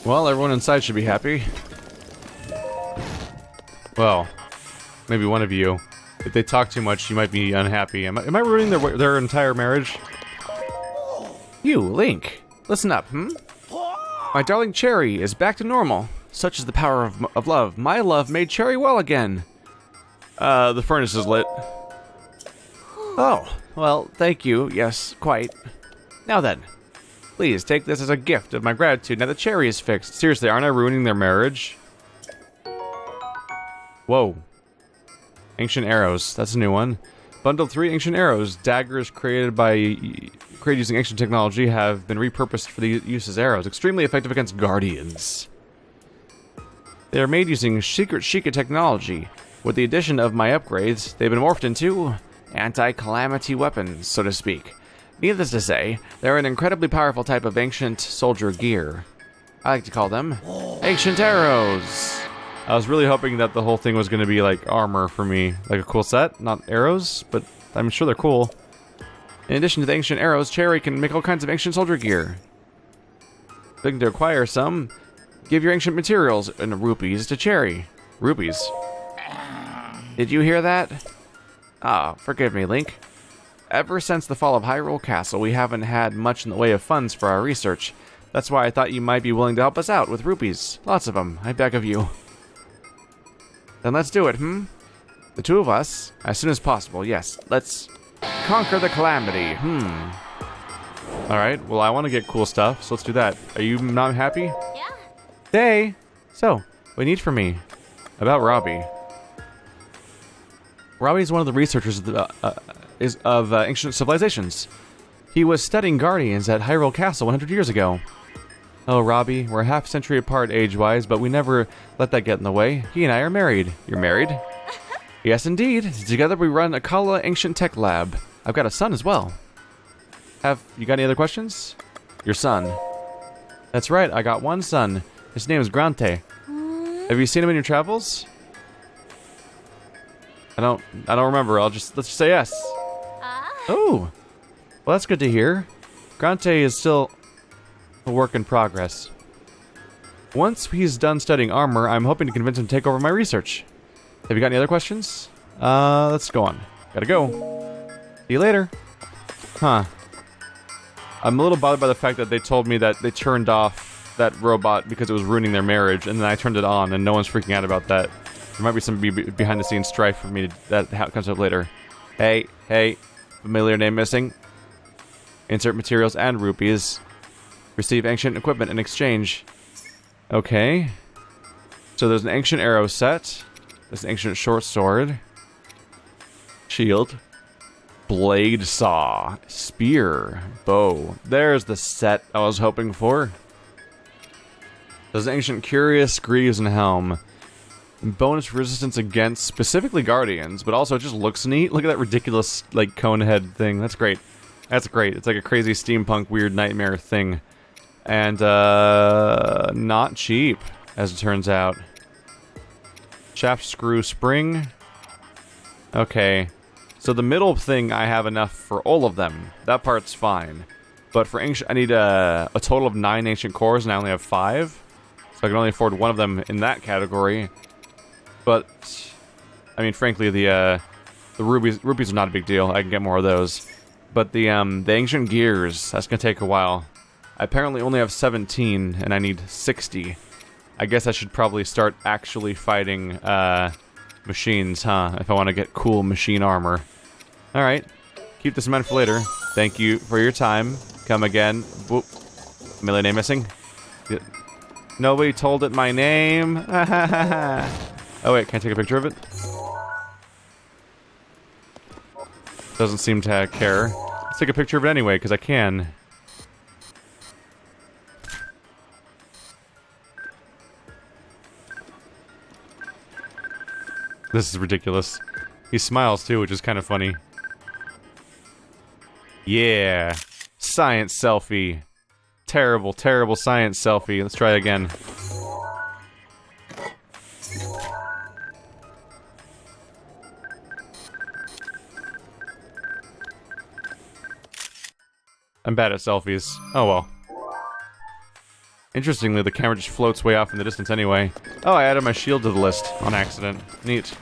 Well, everyone inside should be happy. Well, maybe one of you. If they talk too much, you might be unhappy. Am I ruining their entire marriage? You, Link. Listen up, My darling Cherry is back to normal. Such is the power of love. My love made Cherry well again. The furnace is lit. Oh, well, thank you. Yes, quite. Now then, please take this as a gift of my gratitude now that Cherry is fixed. Seriously, aren't I ruining their marriage? Whoa. Ancient arrows. That's a new one. Bundle 3 ancient arrows. Daggers created using ancient technology have been repurposed for the use as arrows. Extremely effective against guardians. They are made using secret Sheikah technology. With the addition of my upgrades, they've been morphed into anti-calamity weapons, so to speak. Needless to say, they're an incredibly powerful type of ancient soldier gear. I like to call them ancient arrows. I was really hoping that the whole thing was going to be like armor for me, like a cool set, not arrows, but I'm sure they're cool. In addition to the ancient arrows, Cherry can make all kinds of ancient soldier gear. Looking to acquire some, give your ancient materials and rupees to Cherry. Rupees. Did you hear that? Ah, forgive me, Link. Ever since the fall of Hyrule Castle, we haven't had much in the way of funds for our research. That's why I thought you might be willing to help us out with rupees. Lots of them, I beg of you. Then let's do it, The two of us, as soon as possible, yes. Let's conquer the Calamity, Alright, well I want to get cool stuff, so let's do that. Are you not happy? Yeah. Hey! So, what do you need from me? About Robbie. Robbie's one of the researchers of ancient civilizations. He was studying guardians at Hyrule Castle 100 years ago. Oh, Robbie, we're a half century apart age-wise, but we never let that get in the way. He and I are married. You're married? Yes, indeed. Together we run Akala Ancient Tech Lab. I've got a son as well. Have you got any other questions? Your son. That's right, I got one son. His name is Grante. Have you seen him in your travels? I don't remember. Let's just say yes. Oh, well that's good to hear. Grante is still a work in progress. Once he's done studying armor, I'm hoping to convince him to take over my research. Have you got any other questions? Let's go on. Gotta go. See you later. Huh. I'm a little bothered by the fact that they told me that they turned off that robot because it was ruining their marriage, and then I turned it on, and no one's freaking out about that. There might be some behind-the-scenes strife for me that comes up later. Hey, familiar name missing. Insert materials and rupees. Receive ancient equipment in exchange. Okay. So there's an ancient arrow set. There's an ancient short sword. Shield. Blade saw. Spear. Bow. There's the set I was hoping for. There's an ancient cuirass, greaves, and helm. Bonus resistance against specifically guardians, but also it just looks neat. Look at that ridiculous, like, cone head thing. That's great. That's great. It's like a crazy steampunk weird nightmare thing. And, not cheap, as it turns out. Shaft screw spring. Okay. So the middle thing, I have enough for all of them. That part's fine. But for ancient, I need a total of 9 ancient cores, and I only have 5. So I can only afford one of them in that category. But, I mean, frankly, the rupees are not a big deal. I can get more of those. But the ancient gears, that's gonna take a while. I apparently only have 17, and I need 60. I guess I should probably start actually fighting, machines, huh? If I want to get cool machine armor. Alright. Keep this in mind for later. Thank you for your time. Come again. Whoop. Familiar name missing? Nobody told it my name. Oh wait, can I take a picture of it? Doesn't seem to care. Let's take a picture of it anyway, because I can. This is ridiculous. He smiles too, which is kind of funny. Yeah. Science selfie. Terrible, terrible science selfie. Let's try it again. I'm bad at selfies. Oh well. Interestingly, the camera just floats way off in the distance anyway. Oh, I added my shield to the list on accident. Neat.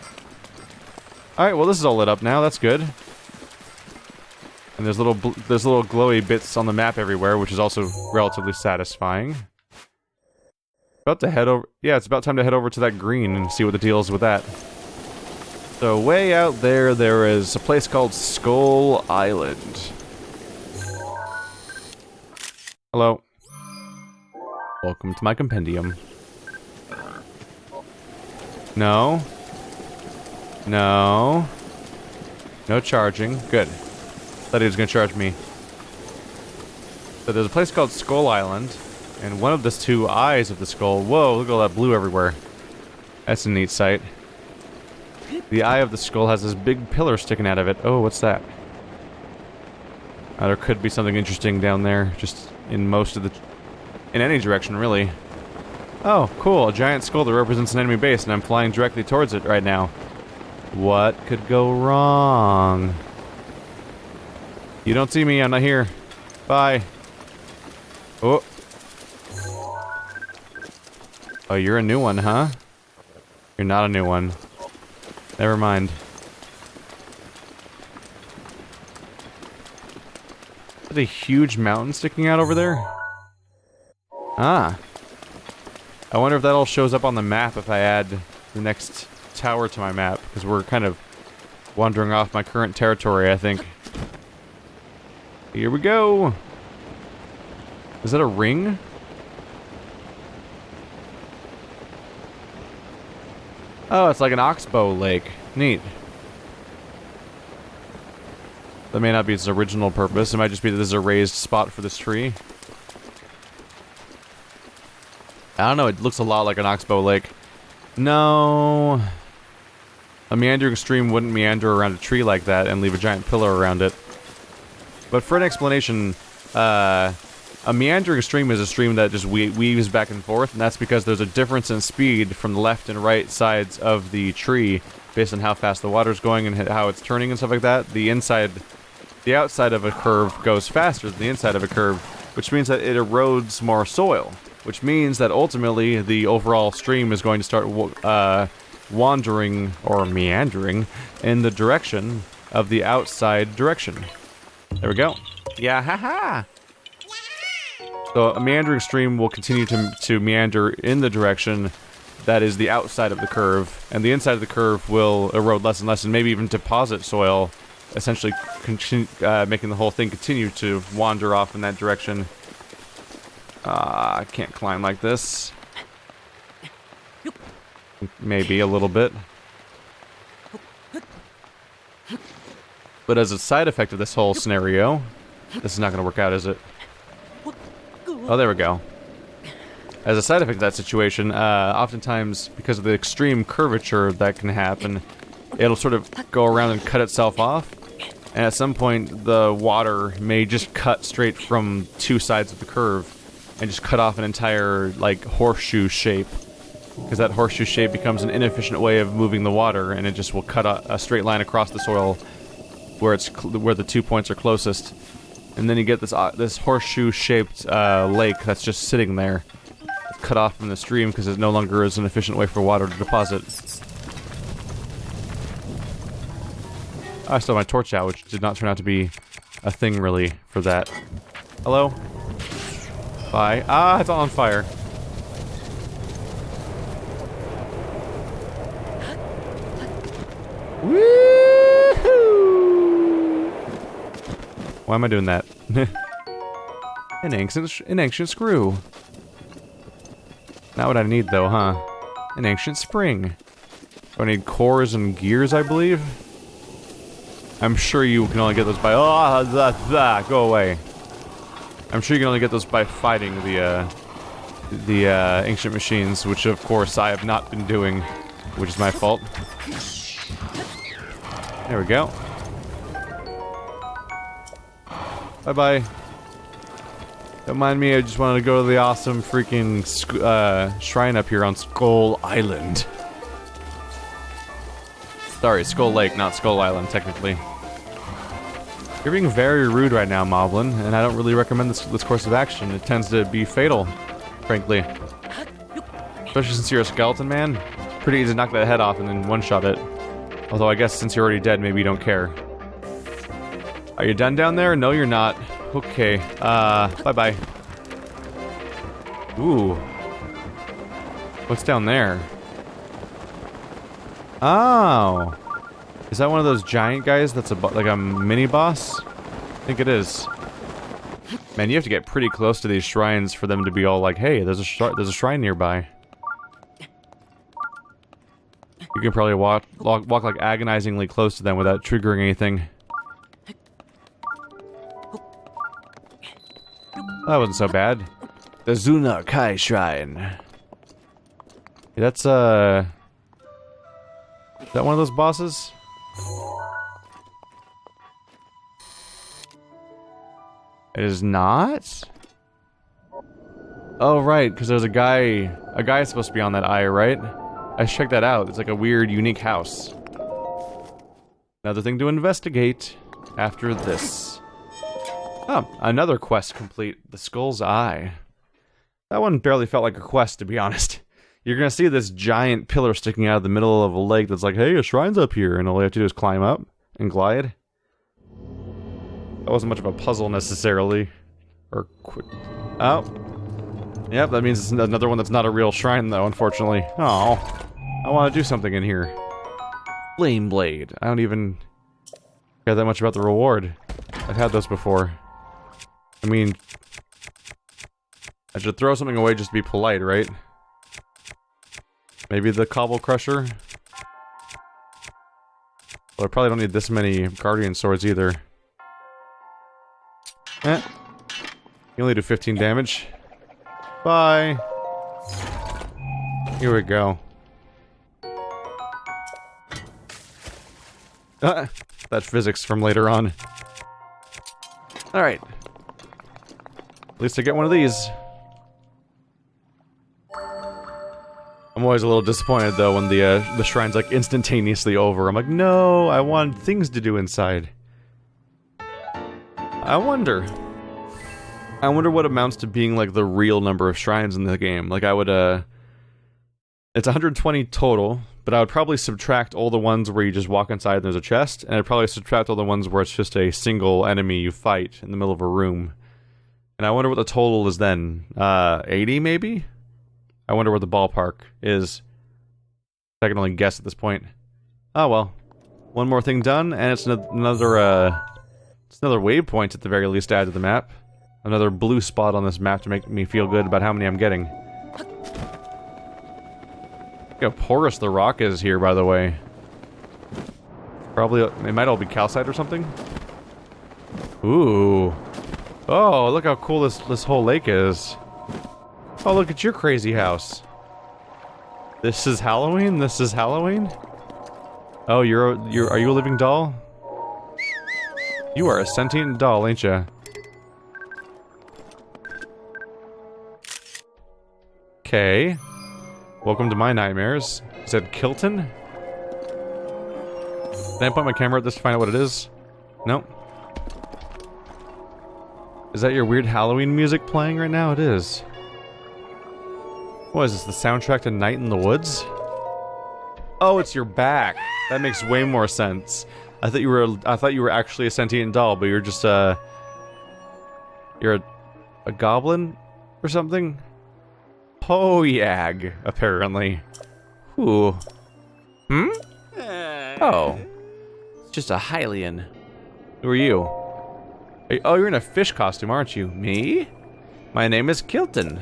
Alright, well this is all lit up now, that's good. And there's little glowy bits on the map everywhere, which is also relatively satisfying. About to head over... Yeah, it's about time to head over to that green and see what the deal is with that. So, way out there, there is a place called Skull Island. Hello. Welcome to my compendium. No. No. No charging. Good. Thought he was gonna charge me. So there's a place called Skull Island, and one of the two eyes of the skull... Whoa, look at all that blue everywhere. That's a neat sight. The eye of the skull has this big pillar sticking out of it. Oh, what's that? There could be something interesting down there, just in most of the... in any direction, really. Oh, cool. A giant skull that represents an enemy base, and I'm flying directly towards it right now. What could go wrong? You don't see me, I'm not here. Bye. Oh. Oh, you're a new one, huh? You're not a new one. Never mind. Is that a huge mountain sticking out over there? Ah. I wonder if that all shows up on the map if I add the next tower to my map, because we're kind of wandering off my current territory, I think. Here we go! Is that a ring? Oh, it's like an oxbow lake. Neat. That may not be its original purpose. It might just be that this is a raised spot for this tree. I don't know, it looks a lot like an oxbow lake. No. A meandering stream wouldn't meander around a tree like that and leave a giant pillar around it. But for an explanation, a meandering stream is a stream that just weaves back and forth, and that's because there's a difference in speed from the left and right sides of the tree based on how fast the water's going and how it's turning and stuff like that. The outside of a curve goes faster than the inside of a curve, which means that it erodes more soil, which means that ultimately the overall stream is going to start wandering or meandering in the direction of the outside direction. There we go. Yeah, haha! So a meandering stream will continue to meander in the direction that is the outside of the curve, and the inside of the curve will erode less and less, and maybe even deposit soil, essentially making the whole thing continue to wander off in that direction. I can't climb like this. Maybe a little bit. But as a side effect of this whole scenario, this is not going to work out, is it? Oh, there we go. As a side effect of that situation, oftentimes, because of the extreme curvature that can happen, it'll sort of go around and cut itself off. And at some point, the water may just cut straight from two sides of the curve and just cut off an entire, like, horseshoe shape. Because that horseshoe shape becomes an inefficient way of moving the water, and it just will cut a straight line across the soil where the 2 points are closest. And then you get this horseshoe-shaped lake that's just sitting there. It's cut off from the stream because it no longer is an efficient way for water to deposit. I still have my torch out, which did not turn out to be a thing, really, for that. Hello? Bye. Ah, it's all on fire. Woohoo! Why am I doing that? An ancient screw. Not what I need, though, huh? An ancient spring. Do I need cores and gears, I believe? I'm sure you can only get those by... Oh, go away. I'm sure you can only get those by fighting the ancient machines, which, of course, I have not been doing, which is my fault. There we go. Bye-bye. Don't mind me, I just wanted to go to the awesome freaking shrine up here on Skull Island. Sorry, Skull Lake, not Skull Island, technically. You're being very rude right now, Moblin, and I don't really recommend this course of action. It tends to be fatal. frankly. Especially since you're a skeleton man. Pretty easy to knock that head off and then one-shot it. Although I guess since you're already dead, maybe you don't care. Are you done down there? No, you're not. Okay. Bye-bye. Ooh. What's down there? Oh. Is that one of those giant guys that's like a mini-boss? I think it is. Man, you have to get pretty close to these shrines for them to be all like, hey, there's a shrine nearby. You can probably walk like agonizingly close to them without triggering anything. That wasn't so bad. The Zunar Kai Shrine. Yeah, that's, is that one of those bosses? It is not? Oh, right, because there's a guy supposed to be on that eye, right? I checked that out. It's like a weird, unique house. Another thing to investigate after this. Oh, another quest complete. The Skull's Eye. That one barely felt like a quest, to be honest. You're gonna see this giant pillar sticking out of the middle of a lake that's like, hey, a shrine's up here, and all you have to do is climb up and glide. That wasn't much of a puzzle, necessarily. Or quick. Oh. Yep, that means it's another one that's not a real shrine, though, unfortunately. Oh, I want to do something in here. Flame Blade. I don't even care that much about the reward. I've had those before. I mean, I should throw something away just to be polite, right? Maybe the Cobble Crusher? Well, I probably don't need this many Guardian Swords either. You only do 15 damage. Bye. Here we go. That physics from later on. Alright. At least I get one of these. I'm always a little disappointed though when the shrine's like instantaneously over. I'm like, no, I want things to do inside. I wonder what amounts to being like the real number of shrines in the game. Like I would it's 120 total, but I would probably subtract all the ones where you just walk inside and there's a chest, and I'd probably subtract all the ones where it's just a single enemy you fight in the middle of a room. And I wonder what the total is then. 80 maybe? I wonder what the ballpark is. I can only guess at this point. Oh well. One more thing done, and it's another waypoint at the very least added to the map. Another blue spot on this map to make me feel good about how many I'm getting. Look how porous the rock is here, by the way. Probably, it might all be calcite or something. Ooh. Oh, look how cool this whole lake is. Oh, look at your crazy house. This is Halloween? This is Halloween? Oh, are you a living doll? You are a sentient doll, ain't ya? Okay. Welcome to my nightmares. Is that Kilton? Can I point my camera at this to find out what it is? Nope. Is that your weird Halloween music playing right now? It is. What is this, the soundtrack to Night in the Woods? Oh, it's your back. That makes way more sense. I thought you were actually a sentient doll, but you're just you're a goblin or something? Poyag, apparently. Ooh. Hmm? Oh. It's just a Hylian. Who are you? Oh, you're in a fish costume, aren't you? Me? My name is Kilton.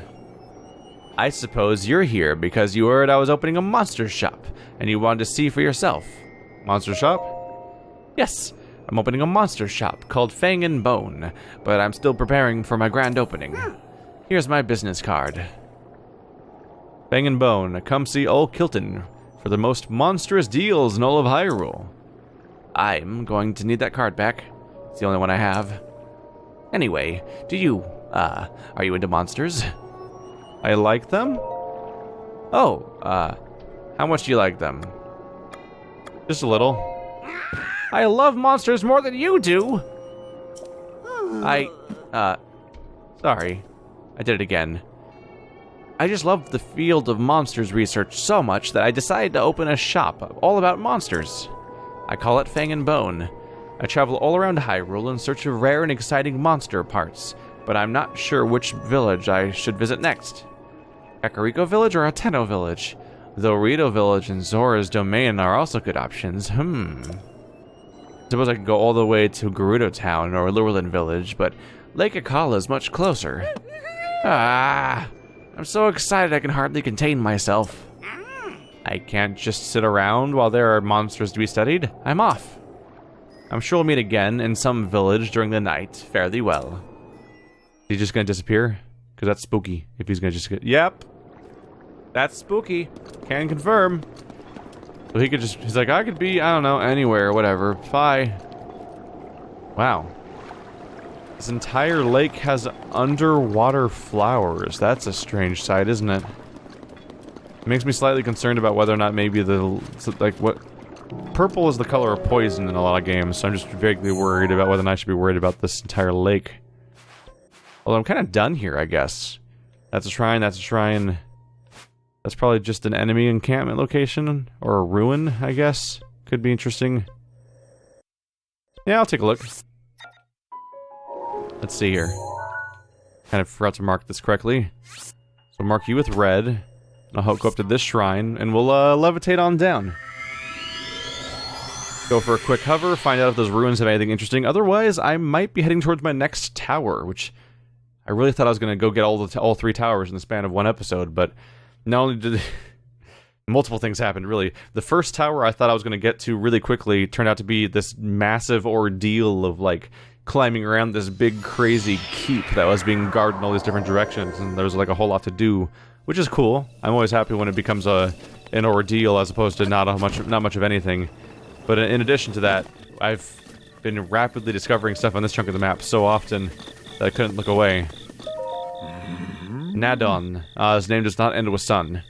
I suppose you're here because you heard I was opening a monster shop, and you wanted to see for yourself. Monster shop? Yes, I'm opening a monster shop called Fang and Bone, but I'm still preparing for my grand opening. Here's my business card. Fang and Bone, come see old Kilton for the most monstrous deals in all of Hyrule. I'm going to need that card back. It's the only one I have. Anyway, are you into monsters? I like them? Oh, how much do you like them? Just a little. I love monsters more than you do! Sorry. I did it again. I just love the field of monsters research so much that I decided to open a shop all about monsters. I call it Fang and Bone. I travel all around Hyrule in search of rare and exciting monster parts, but I'm not sure which village I should visit next. Kakariko Village or Ateno Village? Though Rito Village and Zora's Domain are also good options. Suppose I could go all the way to Gerudo Town or Lurelin Village, but Lake Akala is much closer. I'm so excited I can hardly contain myself. I can't just sit around while there are monsters to be studied. I'm off. I'm sure we'll meet again in some village during the night. Fare thee well. Is he just gonna disappear? Because that's spooky. If he's gonna just get... Yep. That's spooky. Can confirm. So he could just... He's like, I could be, I don't know, anywhere, whatever. Bye. Wow. This entire lake has underwater flowers. That's a strange sight, isn't it? It makes me slightly concerned about whether or not maybe the... Like, what... Purple is the color of poison in a lot of games, so I'm just vaguely worried about whether or not I should be worried about this entire lake. Although I'm kind of done here, I guess. That's a shrine, that's a shrine. That's probably just an enemy encampment location, or a ruin, I guess. Could be interesting. Yeah, I'll take a look. Let's see here. Kind of forgot to mark this correctly. So mark you with red. And I'll go up to this shrine, and we'll levitate on down. Go for a quick hover, find out if those ruins have anything interesting. Otherwise, I might be heading towards my next tower, which I really thought I was going to go get all three towers in the span of one episode, but not only did multiple things happen, really. The first tower I thought I was going to get to really quickly turned out to be this massive ordeal of, like, climbing around this big, crazy keep that was being guarded in all these different directions, and there was, like, a whole lot to do, which is cool. I'm always happy when it becomes an ordeal as opposed to not much of anything. But in addition to that, I've been rapidly discovering stuff on this chunk of the map so often that I couldn't look away. Nadon. His name does not end with sun.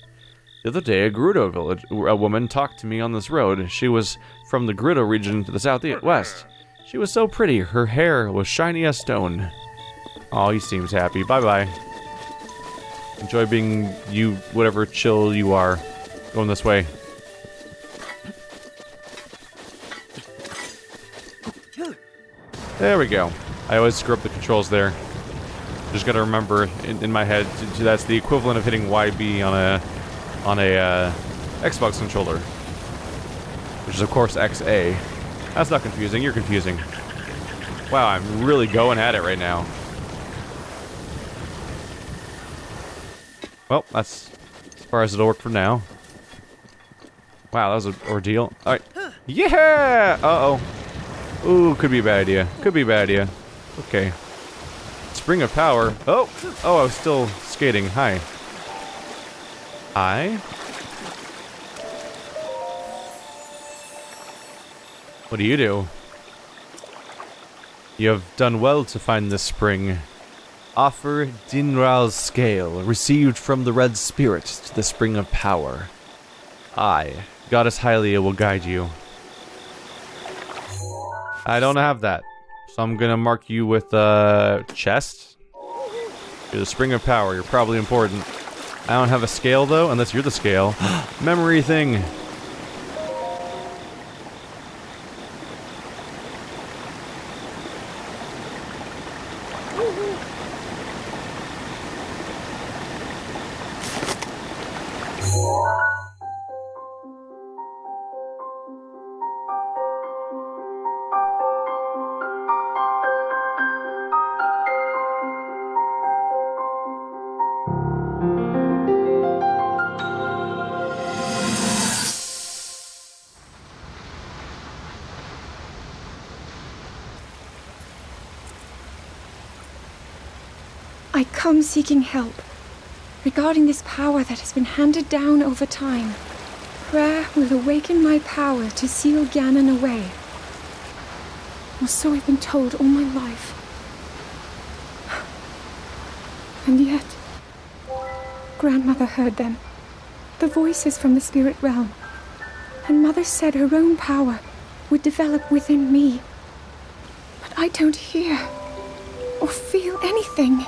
The other day, a woman talked to me on this road. She was from the Gerudo region to the southwest. She was so pretty. Her hair was shiny as stone. Oh, he seems happy. Bye-bye. Enjoy being you, whatever chill you are. Going this way. There we go. I always screw up the controls there. Just gotta remember in my head that's the equivalent of hitting YB on a Xbox controller, which is of course XA. That's not confusing. You're confusing. Wow, I'm really going at it right now. Well, that's as far as it'll work for now. Wow, that was an ordeal. All right. Yeah. Uh-oh. Ooh, could be a bad idea. Could be a bad idea. Okay. Spring of power. Oh! Oh, I was still skating. Hi. Hi? What do you do? You have done well to find this spring. Offer Dinral's scale, received from the Red Spirit to the Spring of Power. I, Goddess Hylia, will guide you. I don't have that, so I'm gonna mark you with chest. You're the Spring of Power. You're probably important. I don't have a scale though, unless you're the scale. Memory thing. I come seeking help regarding this power that has been handed down over time. Prayer will awaken my power to seal Ganon away. Or so I've been told all my life. And yet, Grandmother heard them. The voices from the spirit realm. And Mother said her own power would develop within me. But I don't hear or feel anything.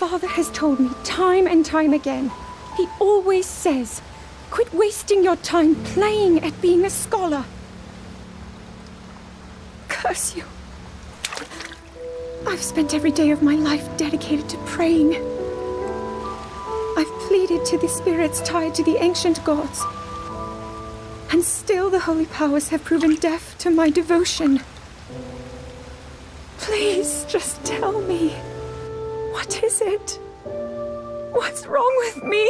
father has told me time and time again. He always says, quit wasting your time playing at being a scholar. Curse you. I've spent every day of my life dedicated to praying. I've pleaded to the spirits tied to the ancient gods. And still the holy powers have proven deaf to my devotion. Please, just tell me. What is it? What's wrong with me?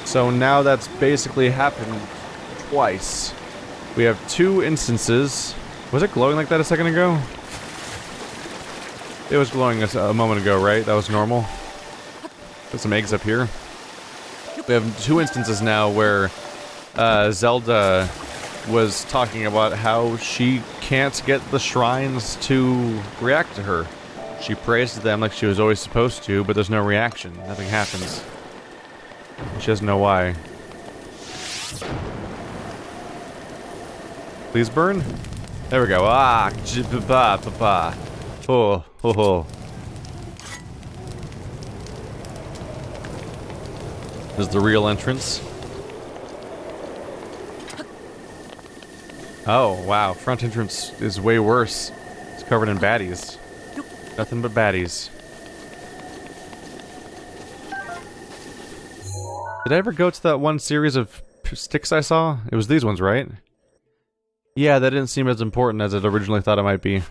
So now that's basically happened twice. We have 2 instances. Was it glowing like that a second ago? It was glowing a moment ago, right? That was normal. Put some eggs up here. We have 2 instances now where Zelda was talking about how she can't get the shrines to react to her. She prays to them like she was always supposed to, but there's no reaction. Nothing happens. She doesn't know why. Please burn? There we go. Ah! Pa-pa. Oh, ho, ho. This is the real entrance. Oh, wow. Front entrance is way worse. It's covered in baddies. Nothing but baddies. Did I ever go to that one series of sticks I saw? It was these ones, right? Yeah, that didn't seem as important as it originally thought it might be.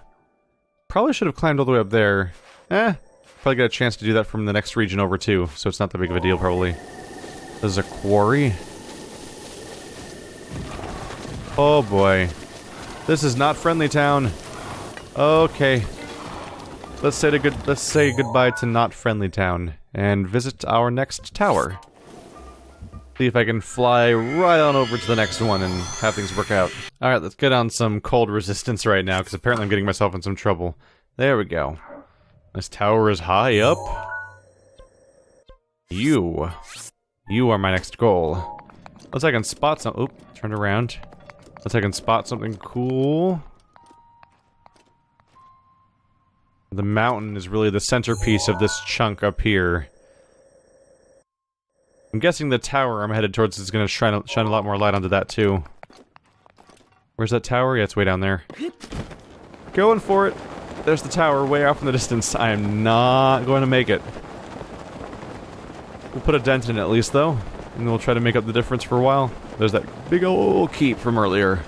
Probably should have climbed all the way up there. Probably get a chance to do that from the next region over too, so it's not that big of a deal probably. This is a quarry. Oh boy. This is not Friendly Town. Okay. Let's say goodbye to not Friendly Town and visit our next tower. See if I can fly right on over to the next one and have things work out. Alright, let's get on some cold resistance right now, because apparently I'm getting myself in some trouble. There we go. This tower is high up. You are my next goal. Let's see if I can spot some- oop, turn around. Let's see if I can spot something cool. The mountain is really the centerpiece of this chunk up here. I'm guessing the tower I'm headed towards is going to shine a lot more light onto that, too. Where's that tower? Yeah, it's way down there. Going for it! There's the tower, way off in the distance. I am not going to make it. We'll put a dent in it at least, though. And then we'll try to make up the difference for a while. There's that big old keep from earlier.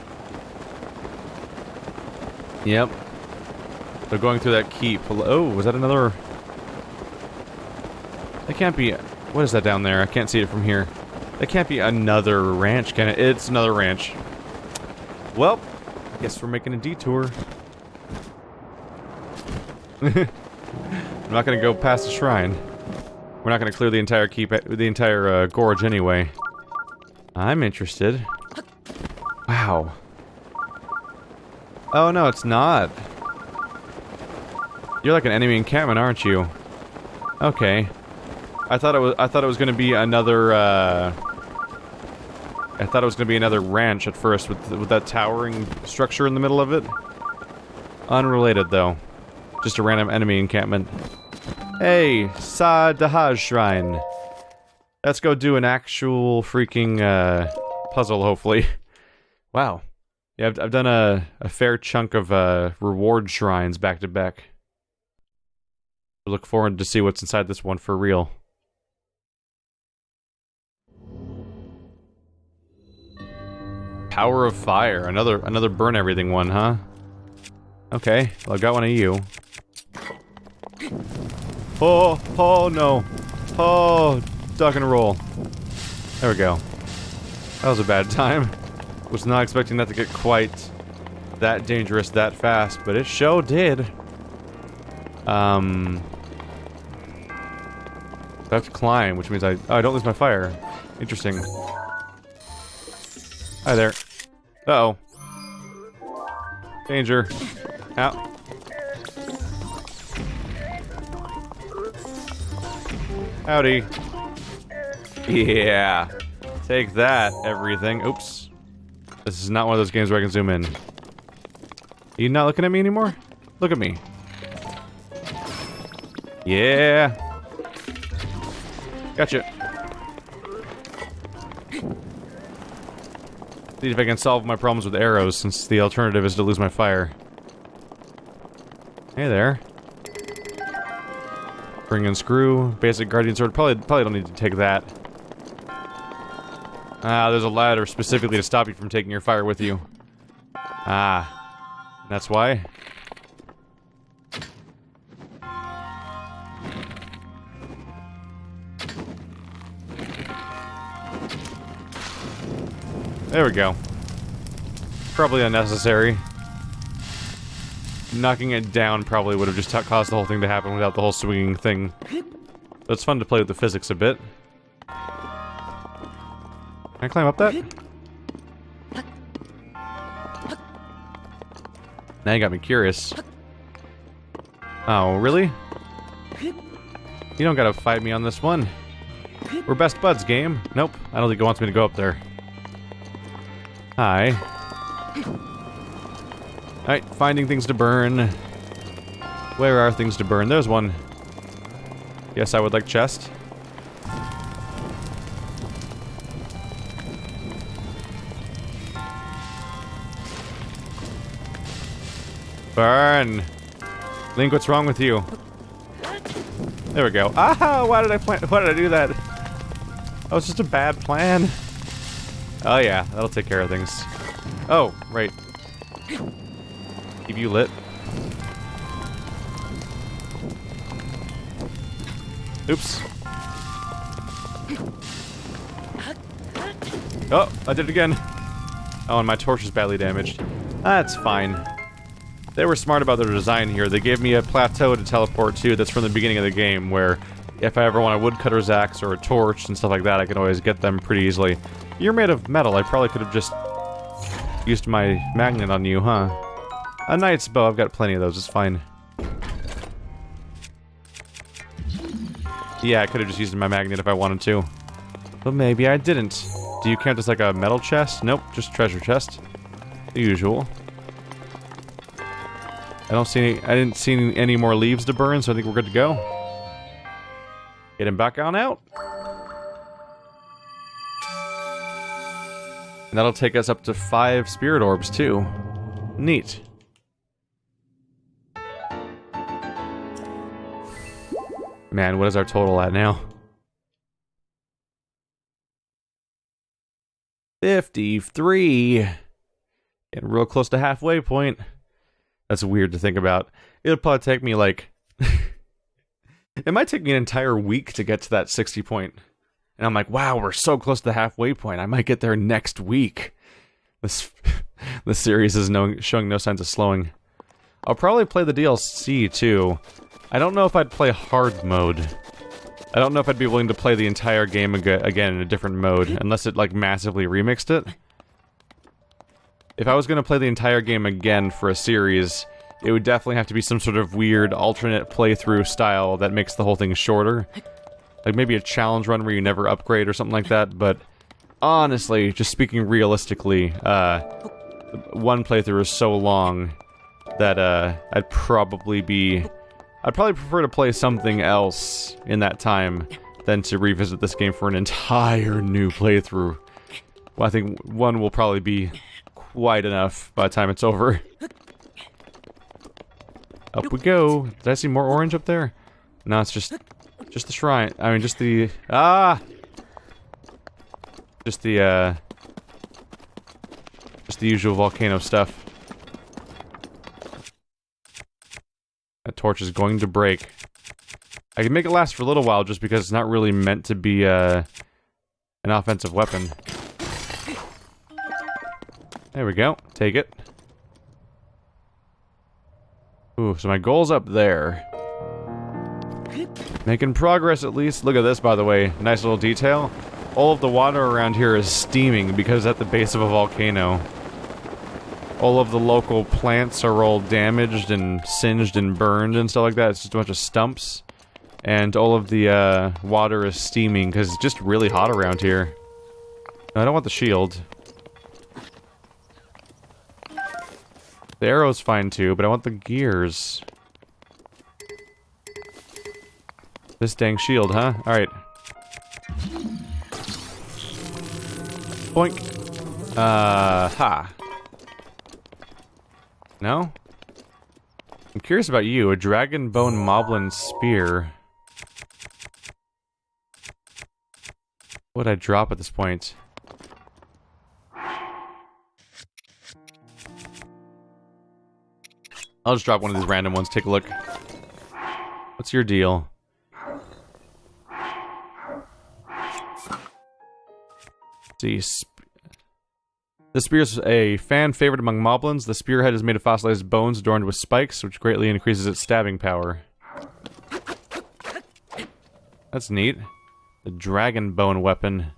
Yep. They're going through that keep. Oh, was that another... That can't be... What is that down there? I can't see it from here. That can't be another ranch, can it? It's another ranch. Well, I guess we're making a detour. I'm not gonna go past the shrine. We're not gonna clear the entire keep, the entire gorge anyway. I'm interested. Wow. Oh no, it's not. You're like an enemy encampment, aren't you? Okay. I thought it was gonna be another, I thought it was gonna be another ranch at first with that towering structure in the middle of it. Unrelated, though. Just a random enemy encampment. Hey, Sa Dahaj Shrine. Let's go do an actual freaking, puzzle, hopefully. Wow. Yeah, I've done a fair chunk of, reward shrines back to back. I look forward to see what's inside this one for real. Power of Fire, another burn everything one, huh? Okay, well I got one of you. Oh no. Oh, duck and roll. There we go. That was a bad time. Was not expecting that to get quite that dangerous that fast, but it sure did. I have to climb, which means I don't lose my fire. Interesting. Hi there. Uh-oh. Danger. Ow. Howdy. Yeah. Take that, everything. Oops. This is not one of those games where I can zoom in. Are you not looking at me anymore? Look at me. Yeah. Gotcha. See if I can solve my problems with arrows, since the alternative is to lose my fire. Hey there. Bring and screw. Basic guardian sword. Probably don't need to take that. Ah, there's a ladder specifically to stop you from taking your fire with you. Ah. That's why? There we go. Probably unnecessary. Knocking it down probably would have just caused the whole thing to happen without the whole swinging thing. But it's fun to play with the physics a bit. Can I climb up that? Now you got me curious. Oh, really? You don't gotta fight me on this one. We're best buds, game. Nope, I don't think it wants me to go up there. Hi. Alright, finding things to burn. Where are things to burn? There's one. Yes, I would like chest. Burn! Link, what's wrong with you? There we go. Ah! Why did I do that? That was just a bad plan. Oh yeah, that'll take care of things. Oh, right. Keep you lit. Oops. Oh, I did it again. Oh, and my torch is badly damaged. That's fine. They were smart about their design here. They gave me a plateau to teleport to that's from the beginning of the game, where if I ever want a woodcutter's axe or a torch and stuff like that, I can always get them pretty easily. You're made of metal. I probably could have just used my magnet on you, huh? A knight's bow. I've got plenty of those. It's fine. Yeah, I could have just used my magnet if I wanted to. But maybe I didn't. Do you count this like a metal chest? Nope, just treasure chest. The usual. I didn't see any more leaves to burn, so I think we're good to go. Get him back on out. And that'll take us up to 5 spirit orbs, too. Neat. Man, what is our total at now? 53. Getting real close to halfway point. That's weird to think about. It'll probably take me like... it might take me an entire week to get to that 60 point. And I'm like, wow, we're so close to the halfway point. I might get there next week. This series is showing no signs of slowing. I'll probably play the DLC, too. I don't know if I'd play hard mode. I don't know if I'd be willing to play the entire game again in a different mode, unless it, like, massively remixed it. If I was going to play the entire game again for a series, it would definitely have to be some sort of weird alternate playthrough style that makes the whole thing shorter. Like maybe a challenge run where you never upgrade or something like that, but honestly, just speaking realistically, one playthrough is so long that I'd probably prefer to play something else in that time than to revisit this game for an entire new playthrough. Well, I think one will probably be quite enough by the time it's over. Up we go. Did I see more orange up there? No, it's just the shrine. I mean, just the... Ah! Just the usual volcano stuff. That torch is going to break. I can make it last for a little while just because it's not really meant to be, an offensive weapon. There we go. Take it. Ooh, so my goal's up there. Making progress at least. Look at this, by the way. Nice little detail. All of the water around here is steaming because it's at the base of a volcano. All of the local plants are all damaged and singed and burned and stuff like that. It's just a bunch of stumps. And all of the water is steaming because it's just really hot around here. No, I don't want the shield. The arrow's fine too, but I want the gears. This dang shield, huh? Alright. Boink. Ha. No? I'm curious about you. A dragon bone moblin spear. What would I drop at this point? I'll just drop one of these random ones. Take a look. What's your deal? See. This spear is a fan favorite among moblins. The spearhead is made of fossilized bones adorned with spikes, which greatly increases its stabbing power. That's neat. The dragon bone weapon.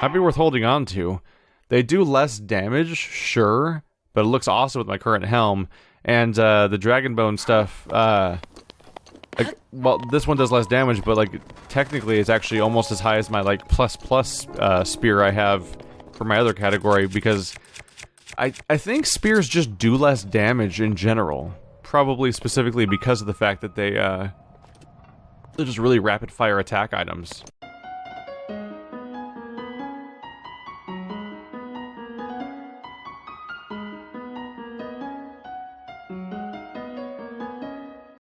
Might be worth holding on to. They do less damage, sure, but it looks awesome with my current helm. And the dragon bone stuff, like, well, this one does less damage, but like technically it's actually almost as high as my like plus spear I have for my other category, because I think spears just do less damage in general. Probably specifically because of the fact that they're just really rapid fire attack items.